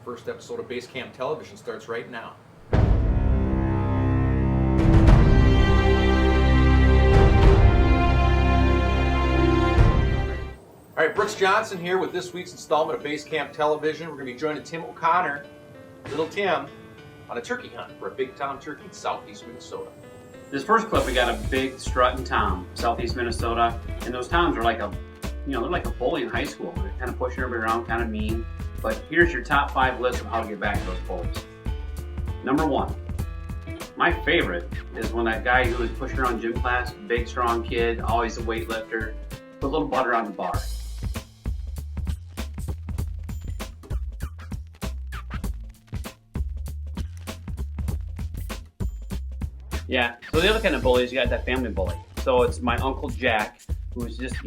First episode of Basecamp Television starts right now. All right, Brooks Johnson here with this week's installment of Basecamp Television. We're going to be joining Tim O'Connor, Little Tim, on a turkey hunt for a big tom turkey in southeast Minnesota. This first clip, we got a big strutting tom, southeast Minnesota, and those toms are like they're like a bully in high school. They're kind of pushing everybody around, kind of mean. But here's your top 5 list of how to get back to those bullies. Number 1, my favorite is when that guy who was pushing around gym class, big strong kid, always a weightlifter, put a little butter on the bar. Yeah, so the other kind of bully is you got that family bully. So it's my Uncle Jack, who was just,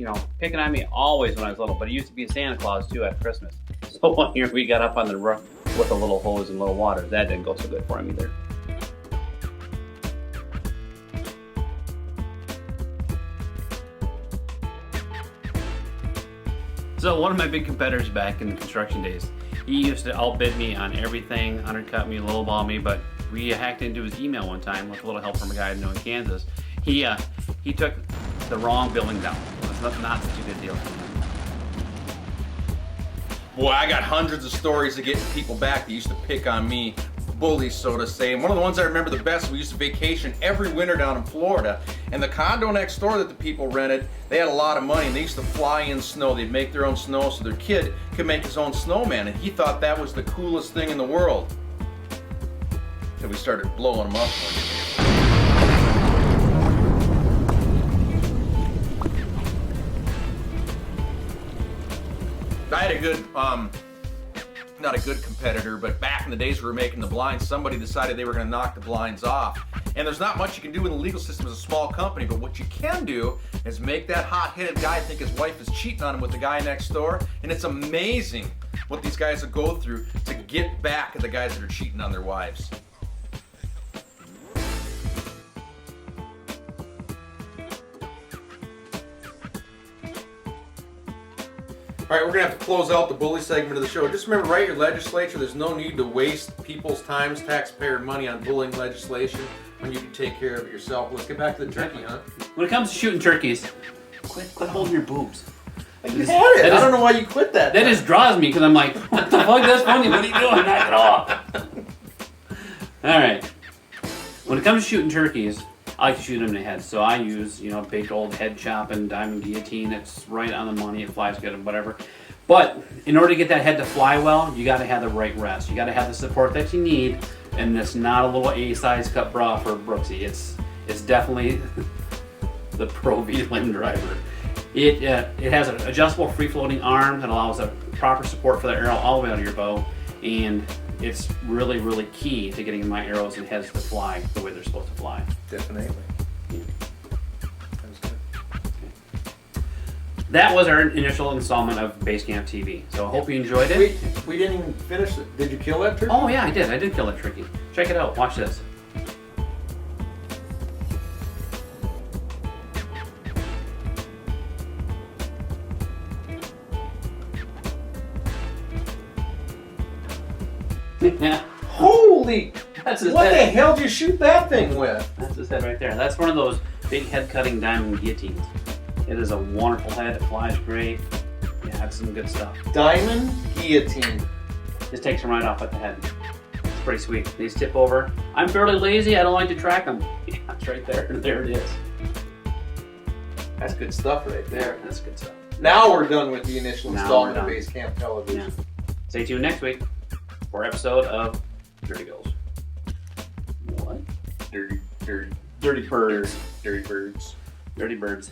picking on me always when I was little, but he used to be a Santa Claus too at Christmas. So one year we got up on the roof with a little hose and a little water. That didn't go so good for him either. So one of my big competitors back in the construction days, he used to outbid me on everything, undercut me, lowball me, but we hacked into his email one time with a little help from a guy I know in Kansas. He took the wrong building down. It's not such a good deal. Boy, I got hundreds of stories of getting people back that used to pick on me, bullies, so to say. And one of the ones I remember the best, we used to vacation every winter down in Florida. And the condo next door that the people rented, they had a lot of money, and they used to fly in snow. They'd make their own snow so their kid could make his own snowman. And he thought that was the coolest thing in the world. So we started blowing them up. I had a good, not a good competitor, but back in the days we were making the blinds, somebody decided they were going to knock the blinds off. And there's not much you can do in the legal system as a small company, but what you can do is make that hot-headed guy think his wife is cheating on him with the guy next door. And it's amazing what these guys will go through to get back at the guys that are cheating on their wives. All right, we're going to have to close out the bully segment of the show. Just remember, write your legislature. There's no need to waste people's time, taxpayer money on bullying legislation when you can take care of it yourself. Let's get back to the turkey hunt. When it comes to shooting turkeys, quit holding your boobs. You had it. I don't know why you quit that. That just draws me because I'm like, what the fuck? That's funny. What are you doing? Knock it off. All right. When it comes to shooting turkeys, I like to shoot them in the head, so I use, big old head chopping diamond guillotine. It's right on the money. It flies good and whatever. But in order to get that head to fly well, you got to have the right rest. You got to have the support that you need, and it's not a little A-size cut bra for Brooksy. It's definitely the Pro V limb driver. It has an adjustable free-floating arm that allows a proper support for the arrow all the way out of your bow, and it's really, really key to getting my arrows and heads to fly the way they're supposed to fly. Definitely. Yeah. That was good. That was our initial installment of Basecamp TV. So I hope you enjoyed it. Wait, we didn't even finish it. Did you kill that turkey? Oh yeah, I did. I did kill that turkey. Check it out. Watch this. Yeah. Holy! That's his What head. the hell did you shoot that thing with? That's his head right there. That's one of those big head cutting diamond guillotines. It is a wonderful head. It flies great. Yeah, it's some good stuff. Diamond guillotine. Just takes them right off at the head. It's pretty sweet. These tip over. I'm fairly lazy. I don't like to track them. Yeah, it's right there. There it is. That's good stuff right there. That's good stuff. Now we're done with the initial Now installment we're of done. Basecamp Television. Yeah. Stay tuned next week for an episode of Dirty Girls. What? Dirty Dirty birds. birds. Dirty birds.